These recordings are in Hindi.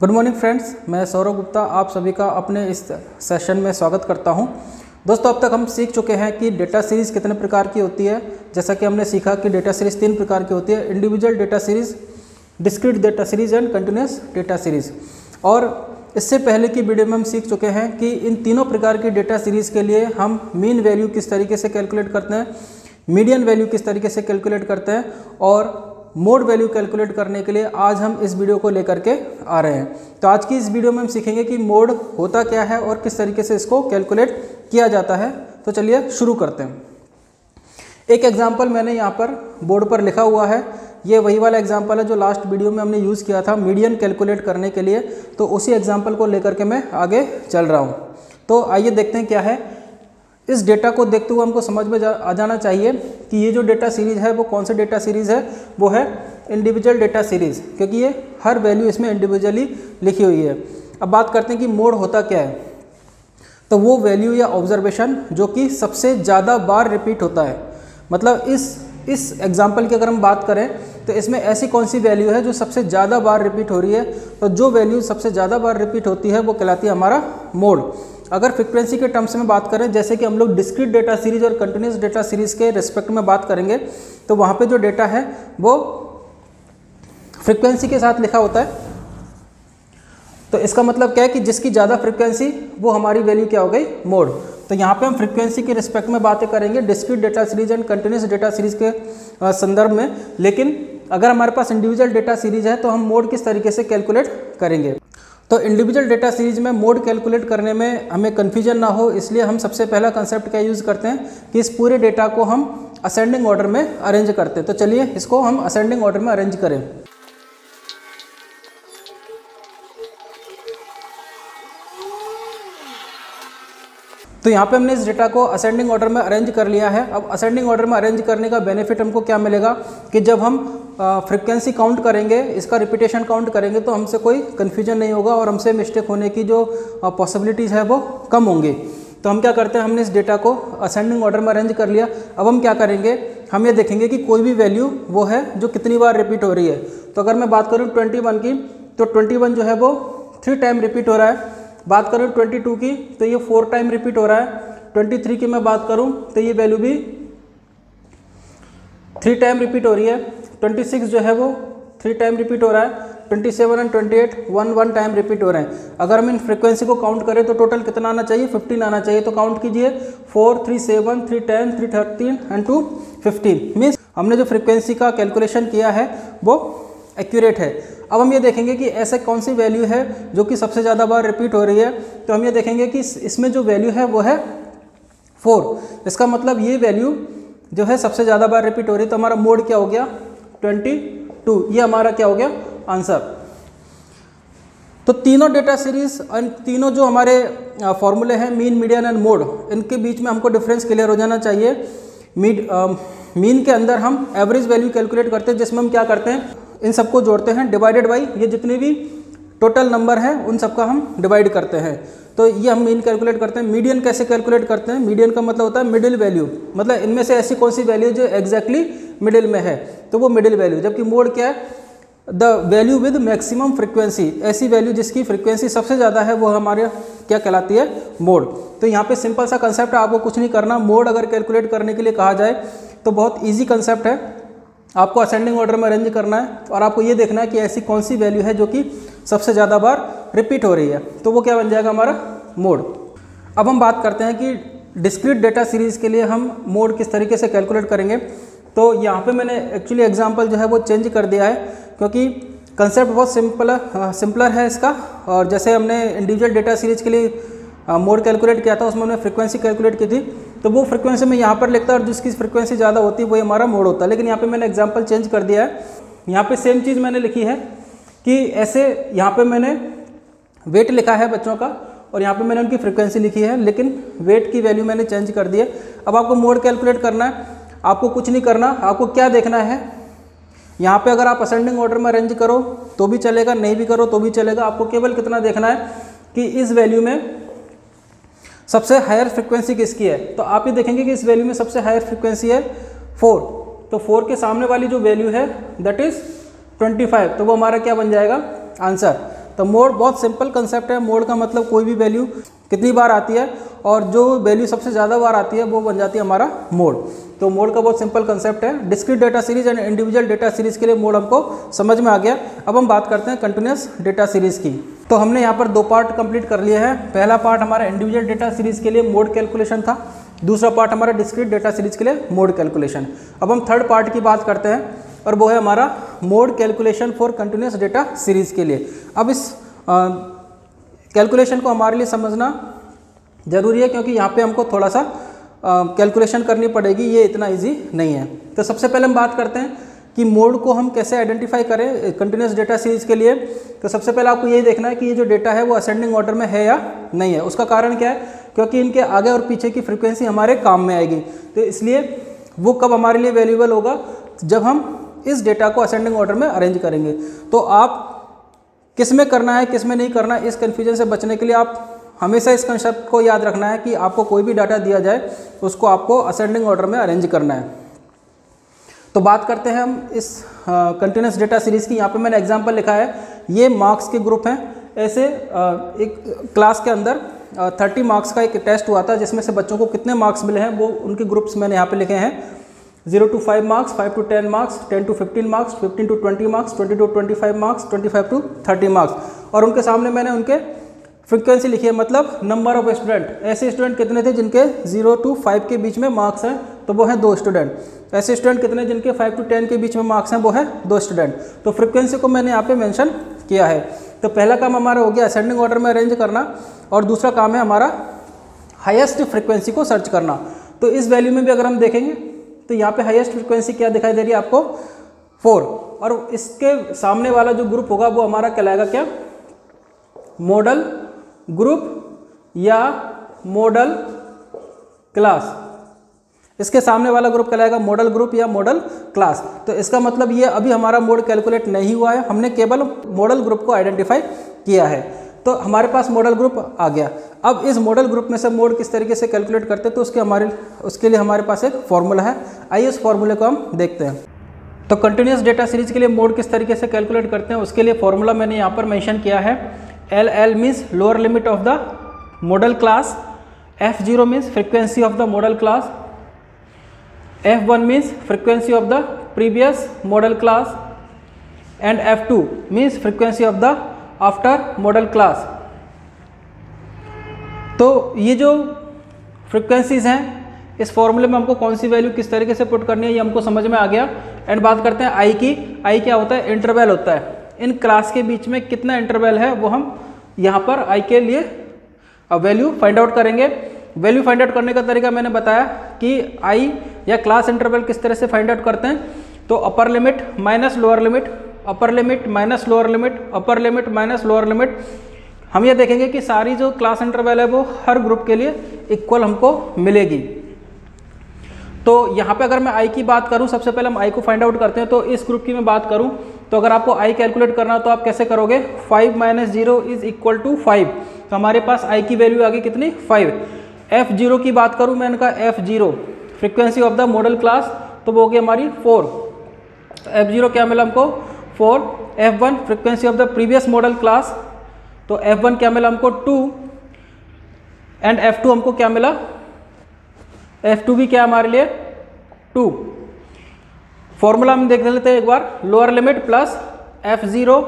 गुड मॉर्निंग फ्रेंड्स, मैं सौरभ गुप्ता आप सभी का अपने इस सेशन में स्वागत करता हूं। दोस्तों, अब तक हम सीख चुके हैं कि डेटा सीरीज़ कितने प्रकार की होती है। जैसा कि हमने सीखा कि डेटा सीरीज़ 3 प्रकार की होती है: individual data series, discrete data series and continuous data series. और इससे पहले की वीडियो में हम सीख चुके हैं कि इन तीनों प्रकार की डेटा सीरीज़ के लिए हम मीन वैल्यू किस तरीके से कैलकुलेट करते हैं, मीडियन वैल्यू किस तरीके से कैलकुलेट करते हैं और मोड वैल्यू कैलकुलेट करने के लिए आज हम इस वीडियो को लेकर के आ रहे हैं। तो आज की इस वीडियो में हम सीखेंगे कि मोड होता क्या है और किस तरीके से इसको कैलकुलेट किया जाता है। तो चलिए शुरू करते हैं। एक एग्जांपल मैंने यहाँ पर बोर्ड पर लिखा हुआ है। ये वही वाला एग्जांपल है जो लास्ट वीडियो में हमने यूज़ किया था मीडियन कैलकुलेट करने के लिए। तो उसी एग्जाम्पल को लेकर के मैं आगे चल रहा हूँ। तो आइए देखते हैं क्या है। इस डेटा को देखते हुए हमको समझ में आ जाना चाहिए कि ये जो डेटा सीरीज़ है वो कौन सी डेटा सीरीज़ है। वो है इंडिविजुअल डेटा सीरीज़, क्योंकि ये हर वैल्यू इसमें इंडिविजुअली लिखी हुई है। अब बात करते हैं कि मोड होता क्या है। तो वो वैल्यू या ऑब्जर्वेशन जो कि सबसे ज़्यादा बार रिपीट होता है। मतलब इस एग्जाम्पल की अगर हम बात करें तो इसमें ऐसी कौन सी वैल्यू है जो सबसे ज़्यादा बार रिपीट हो रही है। तो जो वैल्यू सबसे ज़्यादा बार रिपीट होती है वो कहलाती है हमारा मोड। अगर फ्रीक्वेंसी के टर्म्स में बात करें, जैसे कि हम लोग डिस्क्रीट डेटा सीरीज और कंटिन्यूस डेटा सीरीज के रिस्पेक्ट में बात करेंगे, तो वहाँ पे जो डेटा है वो फ्रीक्वेंसी के साथ लिखा होता है। तो इसका मतलब क्या है कि जिसकी ज़्यादा फ्रीक्वेंसी वो हमारी वैल्यू क्या हो गई, मोड। तो यहाँ पे हम फ्रीक्वेंसी के रिस्पेक्ट में बातें करेंगे discrete data series and continuous data series के संदर्भ में। लेकिन अगर हमारे पास इंडिविजुअल डेटा सीरीज है तो हम मोड किस तरीके से कैलकुलेट करेंगे। तो इंडिविजुअल डेटा सीरीज में मोड कैलकुलेट करने में हमें कन्फ्यूजन ना हो, इसलिए हम सबसे पहला कंसेप्ट क्या यूज़ करते हैं कि इस पूरे डेटा को हम असेंडिंग ऑर्डर में अरेंज करते हैं। तो चलिए इसको हम असेंडिंग ऑर्डर में अरेंज करें। तो यहाँ पे हमने इस डेटा को असेंडिंग ऑर्डर में अरेंज कर लिया है। अब असेंडिंग ऑर्डर में अरेंज करने का बेनिफिट हमको क्या मिलेगा कि जब हम फ्रीक्वेंसी काउंट करेंगे, इसका रिपीटेशन काउंट करेंगे, तो हमसे कोई कन्फ्यूजन नहीं होगा और हमसे मिस्टेक होने की जो पॉसिबिलिटीज़ है वो कम होंगी। तो हम क्या करते हैं, हमने इस डेटा को असेंडिंग ऑर्डर में अरेंज कर लिया। अब हम क्या करेंगे, हम ये देखेंगे कि कोई भी वैल्यू वो है जो कितनी बार रिपीट हो रही है। तो अगर मैं बात करूँ 21 की, तो 21 जो है वो 3 टाइम रिपीट हो रहा है। बात करूँ 22 की तो ये 4 टाइम रिपीट हो रहा है। 23 की मैं बात करूँ तो ये वैल्यू भी 3 टाइम रिपीट हो रही है। 26 जो है वो 3 टाइम रिपीट हो रहा है। 27 एंड 28 1 टाइम रिपीट हो रहे हैं। अगर हम इन फ्रीक्वेंसी को काउंट करें तो टोटल कितना आना चाहिए, 15 आना चाहिए। तो काउंट कीजिए 4 3 7 3 10 3 13 एंड 2 15। मीन्स हमने जो फ्रीक्वेंसी का कैलकुलेशन किया है वो एक्यूरेट है। अब हम ये देखेंगे कि ऐसे कौन सी वैल्यू है जो कि सबसे ज़्यादा बार रिपीट हो रही है। तो हम ये देखेंगे कि इसमें जो वैल्यू है वो है 4। इसका मतलब ये वैल्यू जो है सबसे ज़्यादा बार रिपीट हो रही है। तो हमारा मोड क्या हो गया, 22। ये हमारा क्या हो गया, आंसर। तो तीनों डेटा सीरीज और तीनों जो हमारे फॉर्मूले हैं मीन, मीडियन एंड मोड, इनके बीच में हमको डिफरेंस क्लियर हो जाना चाहिए। मीन के अंदर हम एवरेज वैल्यू कैलकुलेट करते हैं, जिसमें हम क्या करते हैं, इन सबको जोड़ते हैं, डिवाइडेड बाई ये जितने भी टोटल नंबर हैं उन सबका हम डिवाइड करते हैं। तो ये हम मीन कैलकुलेट करते हैं। मीडियन कैसे कैलकुलेट करते हैं, मीडियन का मतलब होता है मिडिल वैल्यू, मतलब इनमें से ऐसी कौन सी वैल्यू जो एग्जैक्टली मिडिल में है, तो वो मिडिल वैल्यू। जबकि मोड क्या है, the value with maximum frequency, ऐसी वैल्यू जिसकी फ्रीक्वेंसी सबसे ज़्यादा है वो हमारे क्या कहलाती है, मोड। तो यहाँ पे सिंपल सा कंसेप्ट है, आपको कुछ नहीं करना। मोड अगर कैलकुलेट करने के लिए कहा जाए तो बहुत ईजी कंसेप्ट है। आपको असेंडिंग ऑर्डर में अरेंज करना है और आपको ये देखना है कि ऐसी कौन सी वैल्यू है जो कि सबसे ज़्यादा बार रिपीट हो रही है। तो वो क्या बन जाएगा, हमारा मोड। अब हम बात करते हैं कि डिस्क्रीट डेटा सीरीज़ के लिए हम मोड किस तरीके से कैलकुलेट करेंगे। तो यहाँ पे मैंने एक्चुअली एग्जांपल जो है वो चेंज कर दिया है, क्योंकि कंसेप्ट बहुत सिंपलर है इसका। और जैसे हमने इंडिविजुअल डेटा सीरीज के लिए मोड कैलकुलेट किया था, उसमें हमने फ्रीक्वेंसी कैलकुलेट की थी, तो वो फ्रीक्वेंसी में यहाँ पर लिखता है और जिसकी फ्रीक्वेंसी ज़्यादा होती है वही हमारा मोड होता है। लेकिन यहाँ पे मैंने एग्जांपल चेंज कर दिया है। यहाँ पे सेम चीज़ मैंने लिखी है कि ऐसे यहाँ पे मैंने वेट लिखा है बच्चों का और यहाँ पे मैंने उनकी फ्रीक्वेंसी लिखी है, लेकिन वेट की वैल्यू मैंने चेंज कर दी है। अब आपको मोड कैलकुलेट करना है, आपको कुछ नहीं करना। आपको क्या देखना है, यहाँ पे अगर आप असेंडिंग ऑर्डर में अरेंज करो तो भी चलेगा, नहीं भी करो तो भी चलेगा। आपको केवल कितना देखना है कि इस वैल्यू में सबसे हायर फ्रीक्वेंसी किसकी है। तो आप ये देखेंगे कि इस वैल्यू में सबसे हायर फ्रीक्वेंसी है 4। तो 4 के सामने वाली जो वैल्यू है दैट इज़ 25, तो वो हमारा क्या बन जाएगा, आंसर। तो मोड बहुत सिंपल कंसेप्ट है। मोड का मतलब कोई भी वैल्यू कितनी बार आती है और जो वैल्यू सबसे ज़्यादा बार आती है वो बन जाती है हमारा मोड। तो मोड का बहुत सिंपल कंसेप्ट है। Discrete data series and individual data series के लिए मोड हमको समझ में आ गया। अब हम बात करते हैं कंटिन्यूस डेटा सीरीज की। तो हमने यहाँ पर 2 पार्ट कंप्लीट कर लिए हैं। पहला पार्ट हमारा इंडिविजुअल डेटा सीरीज के लिए मोड कैलकुलेशन था, दूसरा पार्ट हमारा डिस्क्रीट डेटा सीरीज के लिए मोड कैलकुलेशन। अब हम थर्ड पार्ट की बात करते हैं और वो है हमारा mode calculation for continuous data series के लिए। अब इस कैलकुलेशन को हमारे लिए समझना ज़रूरी है क्योंकि यहाँ पे हमको थोड़ा सा कैलकुलेशन करनी पड़ेगी, ये इतना इजी नहीं है। तो सबसे पहले हम बात करते हैं कि मोड को हम कैसे आइडेंटिफाई करें कंटिन्यूस डेटा सीरीज के लिए। तो सबसे पहले आपको यही देखना है कि ये जो डेटा है वो असेंडिंग ऑर्डर में है या नहीं है। उसका कारण क्या है, क्योंकि इनके आगे और पीछे की फ्रीक्वेंसी हमारे काम में आएगी। तो इसलिए वो कब हमारे लिए वैल्यूएबल होगा, जब हम इस डेटा को असेंडिंग ऑर्डर में अरेंज करेंगे। तो आप किस में करना है किस में नहीं करना, इस कन्फ्यूजन से बचने के लिए आप हमेशा इस कंसेप्ट को याद रखना है कि आपको कोई भी डाटा दिया जाए उसको आपको असेंडिंग ऑर्डर में अरेंज करना है। तो बात करते हैं हम इस कंटिन्यूस डेटा सीरीज़ की। यहाँ पे मैंने एग्जांपल लिखा है, ये मार्क्स के ग्रुप हैं। ऐसे एक क्लास के अंदर 30 मार्क्स का एक टेस्ट हुआ था जिसमें से बच्चों को कितने मार्क्स मिले हैं वो उनके ग्रुप्स मैंने यहाँ पे लिखे हैं। 0 to 5 marks, 5 to 10 marks, 10 to 15 marks, 15 to 20 marks, 20 to 25 marks, 25 to 30 marks. और उनके सामने मैंने उनके फ्रीक्वेंसी लिखी है, मतलब नंबर ऑफ स्टूडेंट। ऐसे स्टूडेंट कितने थे जिनके 0 to 5 के बीच में मार्क्स हैं, तो वो हैं 2 स्टूडेंट। ऐसे स्टूडेंट कितने जिनके 5 to 10 के बीच में मार्क्स हैं, वो है 2 स्टूडेंट। तो फ्रीक्वेंसी को मैंने यहाँ पे मेंशन किया है। तो पहला काम हमारा हो गया असेंडिंग ऑर्डर में अरेंज करना, और दूसरा काम है हमारा हाईएस्ट फ्रीक्वेंसी को सर्च करना। तो इस वैल्यू में भी अगर हम देखेंगे तो यहाँ पे हाईएस्ट फ्रीक्वेंसी क्या दिखाई दे रही है आपको, 4। और इसके सामने वाला जो ग्रुप होगा वो हमारा कहलाएगा क्या, मॉडल ग्रुप या मॉडल क्लास। इसके सामने वाला ग्रुप कहलाएगा मॉडल ग्रुप या मॉडल क्लास। तो इसका मतलब ये अभी हमारा मोड कैलकुलेट नहीं हुआ है, हमने केवल मॉडल ग्रुप को आइडेंटिफाई किया है। तो हमारे पास मॉडल ग्रुप आ गया। अब इस मॉडल ग्रुप में से मोड किस तरीके से कैलकुलेट करते हैं, तो उसके लिए हमारे पास एक फॉर्मूला है। आइए उस फॉर्मूले को हम देखते हैं। तो कंटिन्यूस डेटा सीरीज के लिए मोड किस तरीके से कैलकुलेट करते हैं, उसके लिए फॉर्मूला मैंने यहाँ पर मेंशन किया है। LL means lower limit of the model class, F0 means frequency of the model class, F1 means frequency of the previous model class, and F2 means frequency of the after model class. तो ये जो फ्रीक्वेंसीज हैं, इस फॉर्मूले में हमको कौन सी वैल्यू किस तरीके से पुट करनी है ये हमको समझ में आ गया। एंड बात करते हैं आई की। आई क्या होता है, इंटरवल होता है। इन क्लास के बीच में कितना इंटरवल है वो हम यहाँ पर आई के लिए वैल्यू फाइंड आउट करेंगे। वैल्यू फाइंड आउट करने का तरीका मैंने बताया कि आई या क्लास इंटरवल किस तरह से फाइंड आउट करते हैं। तो upper limit minus lower limit, upper limit minus lower limit, upper limit minus lower limit. हम ये देखेंगे कि सारी जो क्लास इंटरवल है वो हर ग्रुप के लिए इक्वल हमको मिलेगी। तो यहाँ पे अगर मैं आई की बात करूँ, सबसे पहले हम आई को फाइंड आउट करते हैं। तो इस ग्रुप की मैं बात करूँ तो अगर आपको आई कैलकुलेट करना हो तो आप कैसे करोगे, 5 - 0 इज इक्वल टू 5। तो हमारे पास आई की वैल्यू आ गई कितनी, 5। F0 की बात करूँ, मैंने कहा F0 frequency of the model class, तो वो हो गई हमारी 4। F0 क्या मिला हमको, 4। F1 frequency of the previous model class, तो F1 क्या मिला हमको, 2। एंड F2 हमको क्या मिला, F2 भी क्या हमारे लिए 2। फॉर्मूला हम देख लेते हैं एक बार। Lower limit plus F0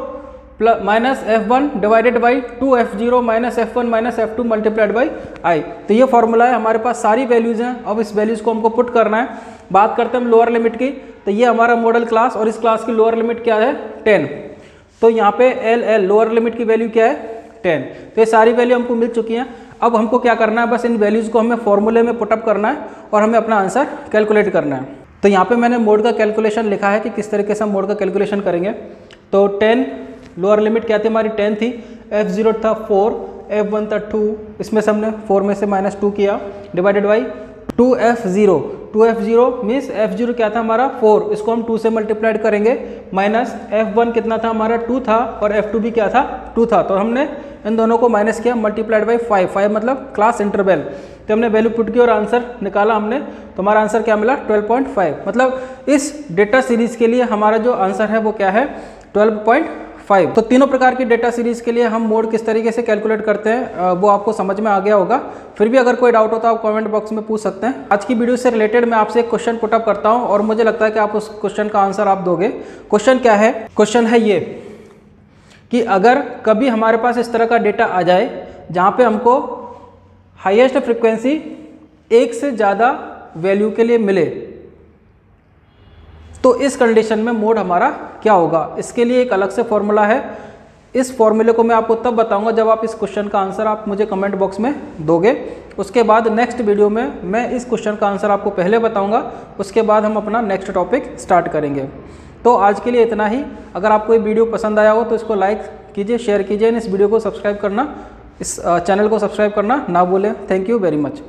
minus F1 divided by 2F0 minus F1 minus F2 multiplied by I. तो ये फॉर्मूला है, हमारे पास सारी वैल्यूज़ हैं। अब इस वैल्यूज़ को हमको पुट करना है। बात करते हैं हम लोअर लिमिट की। तो ये हमारा मॉडल क्लास और इस क्लास की लोअर लिमिट क्या है, 10। तो यहाँ पे LL लोअर लिमिट की वैल्यू क्या है, 10। तो ये सारी वैल्यू हमको मिल चुकी हैं। अब हमको क्या करना है, बस इन वैल्यूज़ को हमें फॉर्मूले में पुटअप करना है और हमें अपना आंसर कैलकुलेट करना है। तो यहाँ पे मैंने मोड का कैलकुलेशन लिखा है कि किस तरीके से हम मोड का कैलकुलेशन करेंगे। तो 10 लोअर लिमिट क्या थी हमारी, 10 थी। F0 था 4, F1 था 2, इसमें से हमने 4 में से -2 किया, divided by 2F0। 2F0 means F0 क्या था हमारा, 4, इसको हम 2 से मल्टीप्लाइड करेंगे, माइनस F1 कितना था हमारा, 2 था, और F2 भी क्या था, 2 था। तो हमने इन दोनों को माइनस किया, मल्टीप्लाइड बाई 5 मतलब क्लास इंटरवल। तो हमने वैल्यू पुट की और आंसर निकाला हमने, तो हमारा आंसर क्या मिला, 12.5। मतलब इस डेटा सीरीज के लिए हमारा जो आंसर है वो क्या है, 12.5 5। तो तीनों प्रकार की डेटा सीरीज के लिए हम मोड किस तरीके से कैलकुलेट करते हैं वो आपको समझ में आ गया होगा। फिर भी अगर कोई डाउट हो तो आप कमेंट बॉक्स में पूछ सकते हैं। आज की वीडियो से रिलेटेड मैं आपसे एक क्वेश्चन पुटअप करता हूं और मुझे लगता है कि आप उस क्वेश्चन का आंसर आप दोगे। क्वेश्चन क्या है? क्वेश्चन है ये कि अगर कभी हमारे पास इस तरह का डेटा आ जाए जहां पे हमको हाईएस्ट फ्रीक्वेंसी 1 से ज़्यादा वैल्यू के लिए मिले, तो इस कंडीशन में मोड हमारा क्या होगा। इसके लिए एक अलग से फॉर्मूला है। इस फॉर्मूले को मैं आपको तब बताऊंगा जब आप इस क्वेश्चन का आंसर आप मुझे कमेंट बॉक्स में दोगे। उसके बाद नेक्स्ट वीडियो में मैं इस क्वेश्चन का आंसर आपको पहले बताऊंगा, उसके बाद हम अपना नेक्स्ट टॉपिक स्टार्ट करेंगे। तो आज के लिए इतना ही। अगर आपको ये वीडियो पसंद आया हो तो इसको लाइक कीजिए, शेयर कीजिए, इस वीडियो को सब्सक्राइब करना, इस चैनल को सब्सक्राइब करना ना भूलें। Thank you very much.